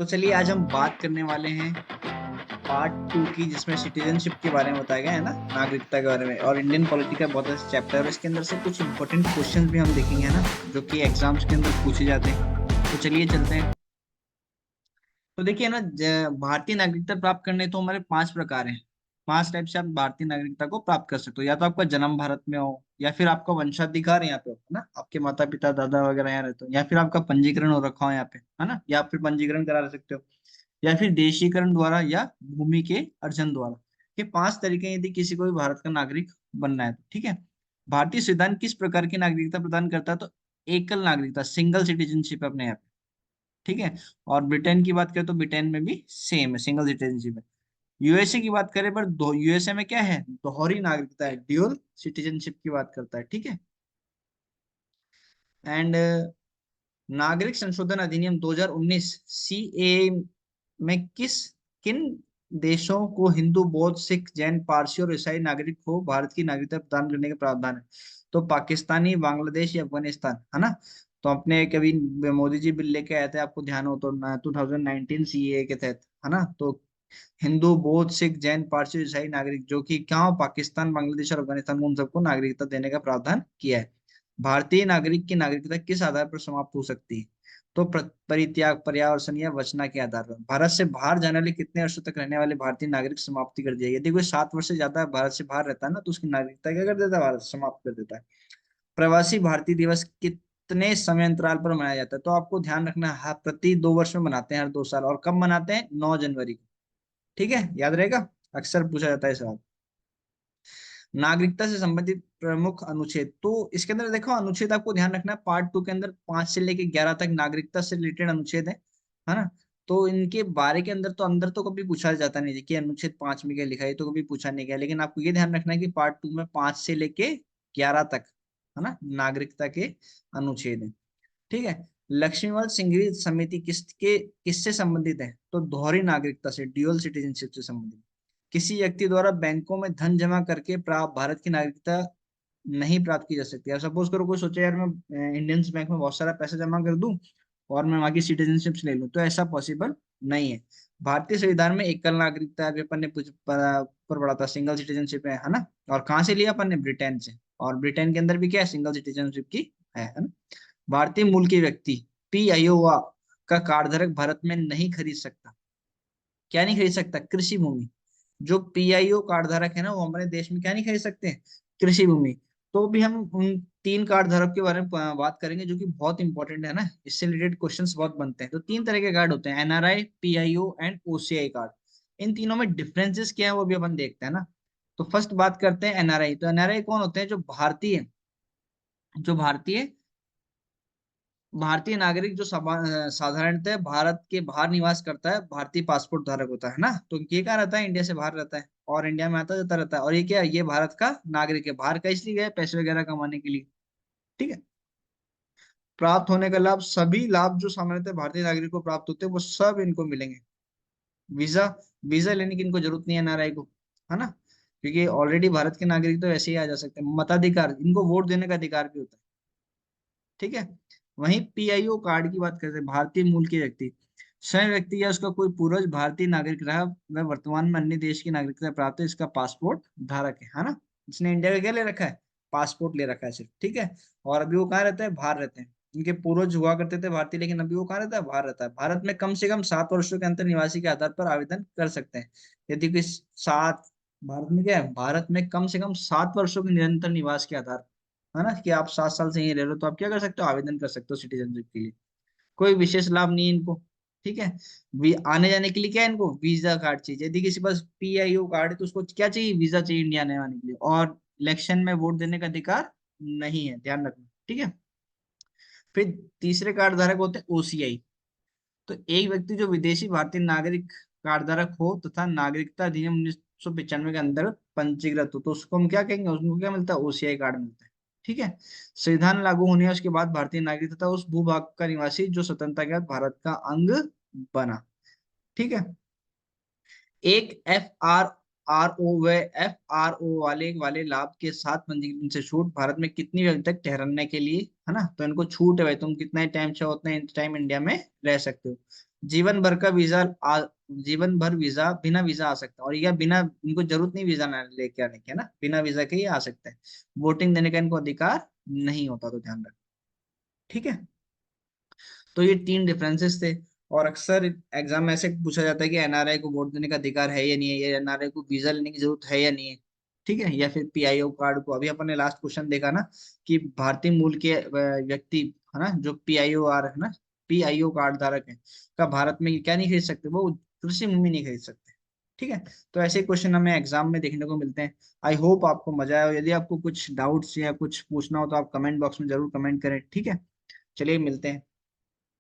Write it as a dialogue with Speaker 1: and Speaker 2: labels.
Speaker 1: तो चलिए आज हम बात करने वाले हैं पार्ट टू की, जिसमें सिटीजनशिप के बारे में बताया गया है ना, नागरिकता के बारे में। और इंडियन पॉलिटी का बहुत अच्छा चैप्टर है और इसके अंदर से कुछ इंपॉर्टेंट क्वेश्चंस भी हम देखेंगे, है ना, जो कि एग्जाम्स के अंदर पूछे जाते हैं। तो चलिए चलते हैं। तो देखिए ना, भारतीय नागरिकता प्राप्त करने तो हमारे पांच प्रकार हैं। पांच टाइप से आप भारतीय नागरिकता को प्राप्त कर सकते हो। या तो आपका जन्म भारत में हो, या फिर आपका वंशाधिकार यहाँ पे हो, है ना, आपके माता पिता दादा वगैरह यहाँ रहते हो, या फिर आपका पंजीकरण हो रखा हो यहाँ पे, है ना, या फिर पंजीकरण करा सकते हो, या फिर देशीकरण द्वारा, या भूमि के अर्जन द्वारा। ये पांच तरीके हैं यदि किसी को भी भारत का नागरिक बनना है तो। ठीक है। भारतीय संविधान किस प्रकार की नागरिकता प्रदान करता है? तो एकल नागरिकता, सिंगल सिटीजनशिप है अपने यहाँ पे। ठीक है। और ब्रिटेन की बात करें तो ब्रिटेन में भी सेम है, सिंगल सिटीजनशिप है। यूएसए की बात करें पर दो, यूएसए में क्या है, दोहरी नागरिकता है, ड्यूअल सिटीजनशिप की बात करता है। ठीक है। एंड नागरिक संशोधन अधिनियम 2019 सीए में किन देशों को हिंदू, बौद्ध, सिख, जैन, पारसी और ईसाई नागरिक को भारत की नागरिकता प्रदान करने का प्रावधान है? तो पाकिस्तानी, बांग्लादेश या अफगानिस्तान, है ना। तो अपने कभी मोदी जी बिल लेके आए थे, आपको ध्यान हो तो, 2019 सीए के तहत, है ना। तो हिंदू, बौद्ध, सिख, जैन, पारसी, ईसाई नागरिक जो कि क्या हो, पाकिस्तान, बांग्लादेश और अफगानिस्तान, उन सबको नागरिकता देने का प्रावधान किया है। भारतीय नागरिक की नागरिकता किस आधार पर समाप्त हो सकती है? तो परित्याग, पर्यावसन या वचना के आधार पर। भारत से बाहर जाने वाले कितने वर्षों तक रहने वाले भारतीय नागरिक समाप्ति कर दिया? यदि कोई 7 वर्ष से ज्यादा भारत से बाहर रहता है ना, तो उसकी नागरिकता क्या कर देता है, भारत समाप्त कर देता है। प्रवासी भारतीय दिवस कितने समय अंतराल पर मनाया जाता है? तो आपको ध्यान रखना है, प्रति 2 वर्ष में मनाते हैं, हर 2 साल। और कब मनाते हैं? 9 जनवरी को। ठीक है, याद रहेगा, अक्सर पूछा जाता है सवाल। नागरिकता से संबंधित प्रमुख अनुच्छेद, तो इसके अंदर देखो अनुच्छेद आपको ध्यान रखना है, पार्ट टू के अंदर 5 से लेके 11 तक नागरिकता से रिलेटेड अनुच्छेद है ना। तो इनके बारे के अंदर तो कभी पूछा जाता नहीं है कि अनुच्छेद 5 में क्या लिखा है, तो कभी पूछा नहीं गया। लेकिन आपको ये ध्यान रखना है कि पार्ट टू में 5 से लेके 11 तक, है ना, नागरिकता के अनुच्छेद है। ठीक है। लक्ष्मीवाल सिंघवी समिति किससे संबंधित है? तो दोहरी नागरिकता से, ड्यूअल सिटीजनशिप से संबंधित। किसी व्यक्ति द्वारा बैंकों में धन जमा करके प्राप्त भारत की नागरिकता नहीं प्राप्त की जा सकती है। सपोज करो कोई सोचे यार मैं इंडियन बैंक में बहुत सारा पैसा जमा कर दूं और मैं वहां की सिटीजनशिप ले लूं, तो ऐसा पॉसिबल नहीं है। भारतीय संविधान में एकल नागरिकता अभी अपन ने पर पढ़ा था, सिंगल सिटीजनशिप है ना। और कहाँ से लिया अपन ने? ब्रिटेन से। और ब्रिटेन के अंदर भी क्या है, सिंगल सिटीजनशिप की है ना। भारतीय मूल के व्यक्ति पीआईओ का कार्डधारक भारत में नहीं खरीद सकता। क्या नहीं खरीद सकता? कृषि भूमि। जो पीआईओ कार्ड धारक है ना, वो हमारे देश में क्या नहीं खरीद सकते? कृषि भूमि। तो भी हम उन 3 कार्ड धारक के बारे में बात करेंगे, जो कि बहुत इंपॉर्टेंट है ना, इससे रिलेटेड क्वेश्चंस बहुत बनते हैं। तो 3 तरह के कार्ड होते हैं, NRI, PIO and OCI card. इन तीनों में डिफरेंसेस क्या है वो भी अपन देखते हैं ना। तो फर्स्ट बात करते हैं एनआरआई। तो एनआरआई कौन होते हैं? जो भारतीय भारतीय नागरिक, जो साधारणतः भारत के बाहर निवास करता है, भारतीय पासपोर्ट धारक होता है ना। तो ये क्या रहता है, इंडिया से बाहर रहता है और इंडिया में आता जाता रहता है। और ये क्या है, ये भारत का नागरिक है। बाहर का इसलिए गया है, पैसे वगैरह कमाने के लिए। ठीक है। प्राप्त होने का लाभ, सभी लाभ जो सामान्यतः भारतीय नागरिक को प्राप्त होते हैं वो सब इनको मिलेंगे। वीजा वीजा लेने की इनको जरूरत नहीं है एनआरआई को, है ना, क्योंकि ऑलरेडी भारत के नागरिक तो वैसे ही आ जा सकते हैं। मताधिकार, इनको वोट देने का अधिकार भी होता है। ठीक है। वहीं पीआईओ कार्ड की बात करते हैं, भारतीय मूल के व्यक्ति, स्वयं व्यक्ति या उसका कोई पूर्वज भारतीय नागरिक रहा, वह वर्तमान में अन्य देश की नागरिकता प्राप्त है, इसका पासपोर्ट धारक है ना। इसने इंडिया का क्या ले रखा है? पासपोर्ट ले रखा है सिर्फ। ठीक है। और अभी वो कहाँ रहते हैं? बाहर रहते हैं। इनके पूर्वज हुआ करते थे भारतीय, लेकिन अभी वो कहाँ रहता है? बाहर रहता है। भारत में कम से कम 7 वर्षों के अंतर निवासी के आधार पर आवेदन कर सकते हैं। यदि कोई सात भारत में क्या है, भारत में कम से कम 7 वर्षों के निरंतर निवास के आधार, है ना, कि आप 7 साल से यहीं रह रहे हो, तो आप क्या कर सकते हो? आवेदन कर सकते हो सिटीजनशिप के लिए। कोई विशेष लाभ नहीं है इनको। ठीक है। आने जाने के लिए क्या है, इनको वीजा कार्ड चाहिए। यदि किसी पास पीआईओ कार्ड है तो उसको क्या चाहिए? वीजा चाहिए इंडिया आने आने के लिए। और इलेक्शन में वोट देने का अधिकार नहीं है, ध्यान रखना। ठीक है। फिर तीसरे कार्ड धारक होते हैं ओसीआई। तो एक व्यक्ति जो विदेशी भारतीय नागरिक कार्ड धारक हो तथा नागरिकता अधिनियम 1995 के अंदर पंजीकृत हो, तो उसको हम क्या कहेंगे? उसको क्या मिलता है? ओसीआई कार्ड मिलता है। ठीक है। संविधान लागू होने उसके बाद भारतीय नागरिक तथा उस भूभाग का निवासी जो स्वतंत्रता के बाद भारत का अंग बना। ठीक है। एक एफ आर ओ वाले लाभ के साथ पंजीकरण से छूट, भारत में कितनी अवधि तक ठहरने के लिए, है ना। तो इनको छूट है भाई, तुम कितना टाइम चाहो उतना टाइम इंडिया में रह सकते हो। जीवन भर का वीजा जीवन भर वीजा बिना वीजा आ सकता है, और या बिना, इनको जरूरत नहीं वीजा ना लेके आने की, है ना, बिना वीजा के ही आ सकते हैं। वोटिंग देने का इनको अधिकार नहीं होता, तो ध्यान रख। ठीक है, तो ये तीन डिफरेंसेस थे। और अक्सर एग्जाम में ऐसे पूछा जाता है कि एनआरआई को वोट देने का अधिकार है या नहीं है, या एनआरआई को वीजा लेने की जरूरत है या नहीं है। ठीक है, या फिर पीआईओ कार्ड को, अभी अपन ने लास्ट क्वेश्चन देखा ना कि भारतीय मूल के व्यक्ति, है ना, जो पीआईओ आर है ना, पीआईओ कार्ड धारक है, का भारत में क्या नहीं खरीद सकते, वो कृषि भूमि नहीं खरीद सकते। ठीक है, तो ऐसे क्वेश्चन हमें एग्जाम में देखने को मिलते हैं। आई होप आपको मजा आया हो। यदि आपको कुछ डाउट्स या कुछ पूछना हो तो आप कमेंट बॉक्स में जरूर कमेंट करें। ठीक है, चलिए मिलते हैं।